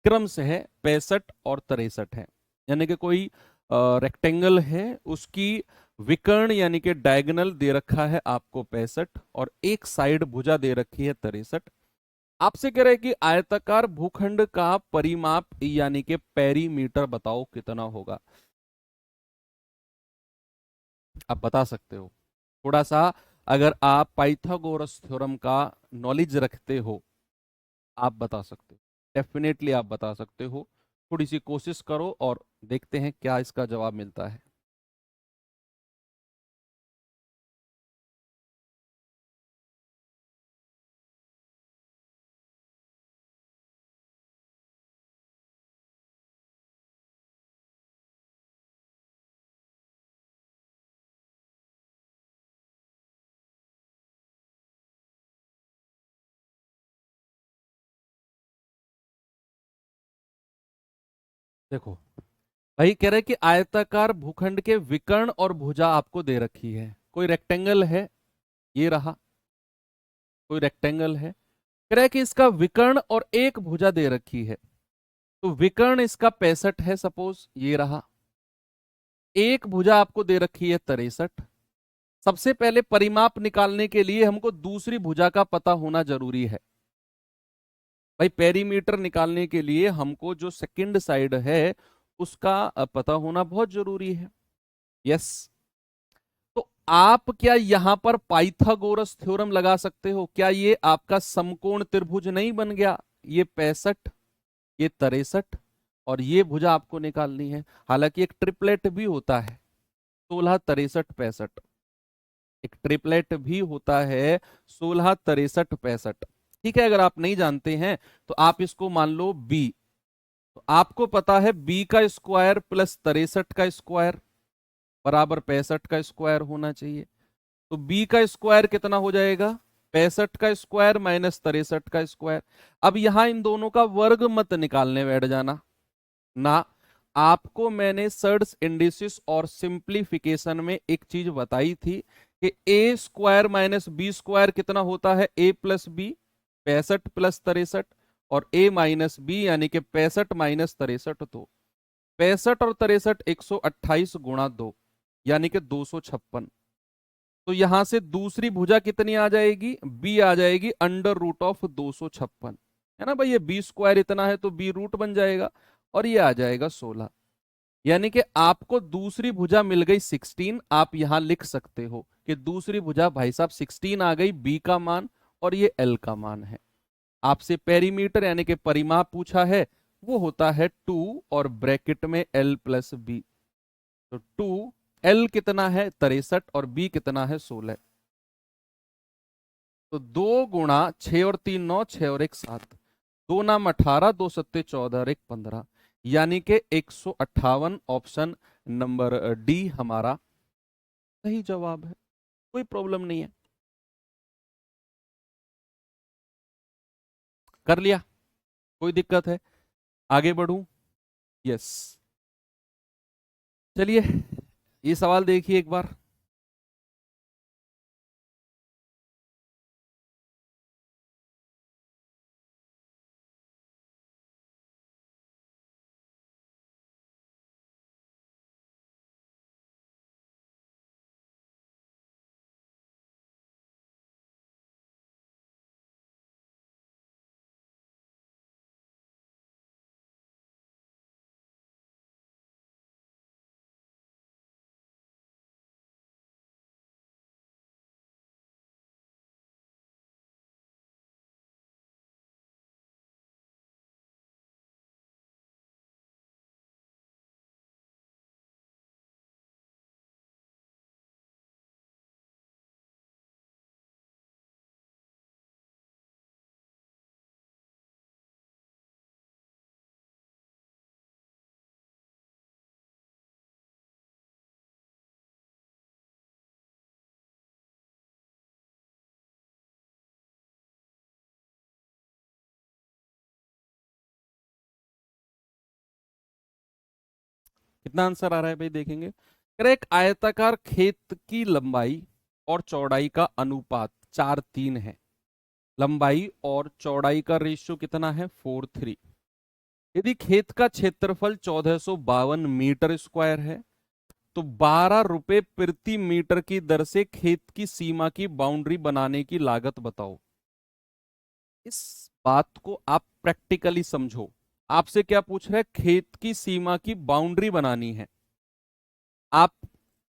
क्रम से है 65 और 63 है। यानी कि कोई रेक्टेंगल है, उसकी विकर्ण यानी कि डायगोनल दे रखा है आपको 65, और एक साइड भुजा दे रखी है 63। आपसे कह रहे हैं कि आयताकार भूखंड का परिमाप यानी कि पेरीमीटर बताओ कितना होगा। आप बता सकते हो थोड़ा सा, अगर आप पाइथागोरस थ्योरम का नॉलेज रखते हो आप बता सकते हो, डेफिनेटली आप बता सकते हो। थोड़ी सी कोशिश करो और देखते हैं क्या इसका जवाब मिलता है। देखो भाई, कह रहे कि आयताकार भूखंड के विकर्ण और भुजा आपको दे रखी है। कोई रेक्टेंगल है, ये रहा, कोई रेक्टेंगल है। कह रहा है कि इसका विकर्ण और एक भुजा दे रखी है। तो विकर्ण इसका 65 है, सपोज ये रहा। एक भुजा आपको दे रखी है 63। सबसे पहले परिमाप निकालने के लिए हमको दूसरी भुजा का पता होना जरूरी है। भाई पेरीमीटर निकालने के लिए हमको जो सेकंड साइड है उसका पता होना बहुत जरूरी है। यस। तो आप क्या यहां पर पाइथागोरस थ्योरम लगा सकते हो? क्या ये आपका समकोण त्रिभुज नहीं बन गया? ये 65, ये 63 और ये भुजा आपको निकालनी है। हालांकि एक ट्रिपलेट भी होता है, 16 63 65। एक ट्रिपलेट भी होता है, 16 63 65। ठीक है, अगर आप नहीं जानते हैं तो आप इसको मान लो b। तो आपको पता है b का स्क्वायर प्लस 63 का स्क्वायर बराबर 65 का स्क्वायर होना चाहिए। तो b का स्क्वायर कितना हो जाएगा? 65 का स्क्वायर माइनस 63 का स्क्वायर। अब यहां इन दोनों का वर्ग मत निकालने बैठ जाना ना। आपको मैंने सर्ड्स इंडिसिस और सिंप्लीफिकेशन में एक चीज बताई थी कि ए स्क्वायर माइनस बी स्क्वायर कितना होता है? ए प्लस बी, 65 प्लस 63, और ए माइनस बी यानी कि 65 माइनस 63। तो 65 और 63 128 गुणा 2 यानी कि 256। तो यहां से दूसरी भुजा कितनी आ जाएगी? बी आ जाएगी अंडर रूट ऑफ 256। है ना भाई, ये बी स्क्वायर इतना है तो बी रूट बन जाएगा और ये आ जाएगा 16। यानी कि आपको दूसरी भुजा मिल गई 16। आप यहां लिख सकते हो कि दूसरी भुजा भाई साहब 16 आ गई, बी का मान और ये एल का मान है। आपसे पेरीमीटर यानी कि परिमाप पूछा है, वो होता है 2 और ब्रैकेट में एल प्लस बी। तो 2, एल कितना है? 63 और बी कितना है? 16। तो 2 गुणा 6 और 3 9, 6 और 1 7, 2 नाम 18, 2 सत्ते 14 और 1 15। यानी कि 158 ऑप्शन नंबर डी हमारा सही जवाब है। कोई प्रॉब्लम नहीं है, कर लिया। कोई दिक्कत है? आगे बढ़ूं? यस। चलिए ये सवाल देखिए एक बार। कितना आंसर आ रहा है भाई, देखेंगे। कह रहे एक आयताकार खेत की लंबाई और चौड़ाई का अनुपात 4:3 है। लंबाई और चौड़ाई का रेशियो कितना है? 4:3। यदि खेत का क्षेत्रफल 1452 मीटर स्क्वायर है तो 12 रुपए प्रति मीटर की दर से खेत की सीमा की बाउंड्री बनाने की लागत बताओ। इस बात को आप प्रैक्टिकली समझो। आपसे क्या पूछ रहा है? खेत की सीमा की बाउंड्री बनानी है। आप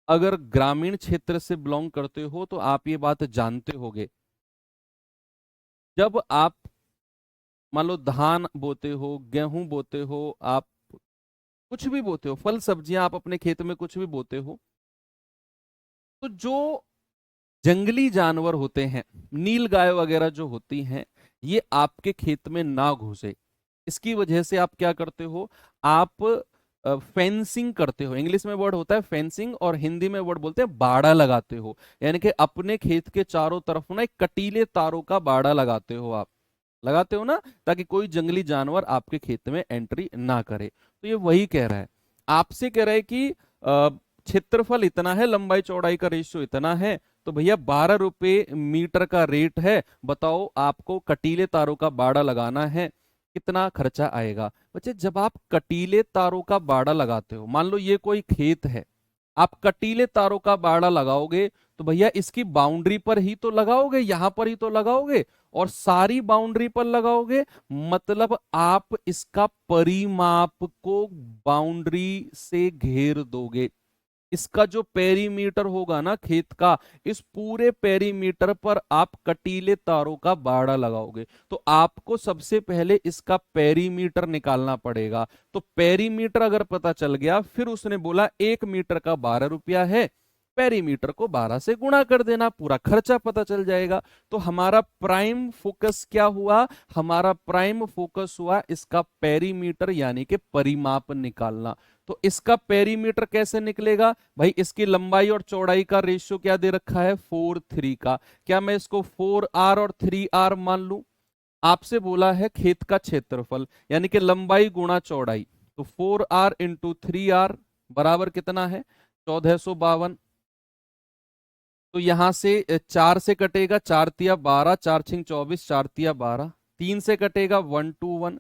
अगर ग्रामीण क्षेत्र से बिलोंग करते हो तो आप ये बात जानते होगे। जब आप मान लो धान बोते हो, गेहूं बोते हो, आप कुछ भी बोते हो, फल सब्जियां आप अपने खेत में कुछ भी बोते हो, तो जो जंगली जानवर होते हैं, नील गाय वगैरह जो होती हैं, ये आपके खेत में ना घुसे, इसकी वजह से आप क्या करते हो? आप फेंसिंग करते हो। इंग्लिश में वर्ड होता है फेंसिंग और हिंदी में वर्ड बोलते हैं बाड़ा लगाते हो। यानी कि अपने खेत के चारों तरफ ना एक कटीले तारों का बाड़ा लगाते हो आप। लगाते हो ना, ताकि कोई जंगली जानवर आपके खेत में एंट्री ना करे। तो ये वही कह रहा है, आपसे कह रहा है कि क्षेत्रफल इतना है, लंबाई चौड़ाई का रेशियो इतना है, तो भैया 12 रुपए मीटर का रेट है, बताओ आपको कटीले तारों का बाड़ा लगाना है, कितना खर्चा आएगा। बच्चे जब आप कटीले तारों का बाड़ा लगाते हो, मान लो ये कोई खेत है, आप कटीले तारों का बाड़ा लगाओगे तो भैया इसकी बाउंड्री पर ही तो लगाओगे, यहां पर ही तो लगाओगे, और सारी बाउंड्री पर लगाओगे, मतलब आप इसका परिमाप को बाउंड्री से घेर दोगे। इसका जो पेरीमीटर होगा ना खेत का, इस पूरे पेरीमीटर पर आप कटीले तारों का बाड़ा लगाओगे। तो आपको सबसे पहले इसका पेरीमीटर निकालना पड़ेगा। तो पेरीमीटर अगर पता चल गया, फिर उसने बोला 1 मीटर का 12 रुपया है, पेरीमीटर को 12 से गुणा कर देना, पूरा खर्चा पता चल जाएगा। तो हमारा प्राइम फोकस क्या हुआ, हमारा प्राइम फोकस हुआ इसका पेरीमीटर यानी कि परिमाप निकालना। तो इसका पेरीमीटर कैसे निकलेगा भाई, इसकी लंबाई और चौड़ाई का रेशियो क्या दे रखा है, 4:3 का। क्या मैं इसको 4r और 3r मान लूं। आपसे बोला है खेत का क्षेत्रफल यानी कि लंबाई गुणा चौड़ाई, तो 4r इंटू 3r बराबर कितना है, 1452। तो यहां से 4 से कटेगा, 4×3=12, 4×6=24, 4×3=12, 3 से कटेगा 121।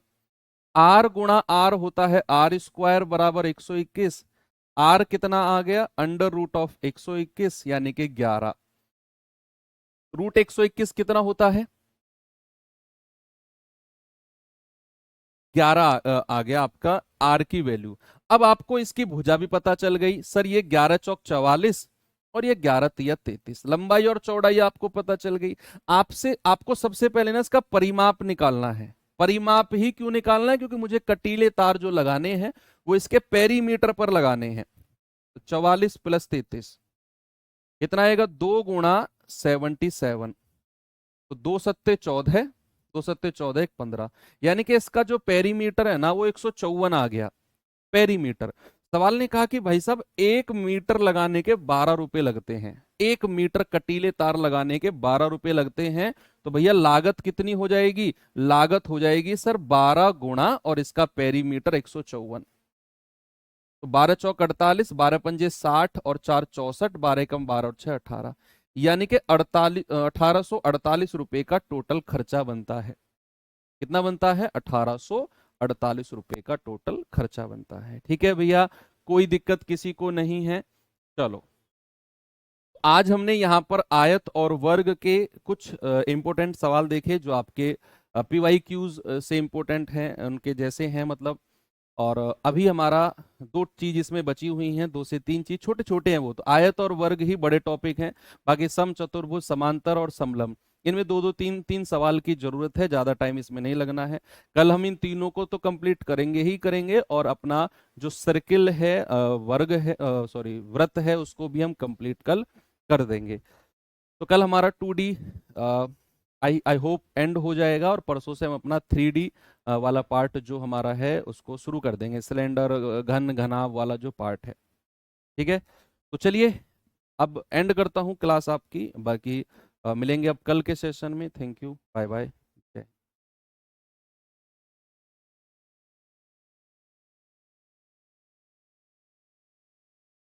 आर गुणा आर होता है r² बराबर 121। आर कितना आ गया, √121 यानी कि 11। √121 कितना होता है, 11 आ गया आपका आर की वैल्यू। अब आपको इसकी भुजा भी पता चल गई, सर ये 11×4=44 और ये 11×3=33, लंबाई और चौड़ाई आपको पता चल गई। आपसे आपको सबसे पहले ना इसका परिमाप निकालना है। परिमाप ही क्यों निकालना है, क्योंकि मुझे कटीले तार जो लगाने हैं वो इसके पेरीमीटर पर लगाने हैं। तो 44 + 33 कितना आएगा, 2×77, तो 2×7=14, 2×7=14, 1×15, यानी कि इसका जो पेरीमीटर है ना वो 154 आ गया पेरीमीटर। सवाल ने कहा कि भाई साहब 1 मीटर लगाने के 12 रुपए लगते हैं, 1 मीटर कटीले तार लगाने के 12 रुपए लगते हैं। तो भैया लागत कितनी हो जाएगी, लागत हो जाएगी सर 12 गुणा और इसका पेरीमीटर 154। तो 12×4=48, 12×5=60 और 4×64, 12×1=12 और 6=18, यानी कि 1848 रुपए का टोटल खर्चा बनता है। कितना बनता है, 1848 रुपए का टोटल खर्चा बनता है। ठीक है भैया, कोई दिक्कत किसी को नहीं है। चलो, आज हमने यहाँ पर आयत और वर्ग के कुछ इंपॉर्टेंट सवाल देखे जो आपके PYQs से इंपॉर्टेंट हैं, उनके जैसे हैं मतलब। और अभी हमारा 2 चीज इसमें बची हुई हैं, 2 से 3 चीज, छोटे छोटे हैं वो, तो आयत और वर्ग ही बड़े टॉपिक हैं। बाकी सम, चतुर्भुज, समांतर और समलंब, इनमें 2-2, 3-3 सवाल की जरूरत है, ज्यादा टाइम इसमें नहीं लगना है। कल हम इन तीनों को तो कंप्लीट करेंगे ही करेंगे, और अपना जो सर्किल है, वर्ग है, सॉरी वृत्त है, उसको भी हम कंप्लीट कल कर देंगे। तो कल हमारा 2D आई होप एंड हो जाएगा, और परसों से हम अपना 3D वाला पार्ट जो हमारा है उसको शुरू कर देंगे, सिलेंडर, घन, घनाभ वाला जो पार्ट है। ठीक है, तो चलिए अब एंड करता हूँ क्लास आपकी। बाकी मिलेंगे अब कल के सेशन में। Thank you, bye bye.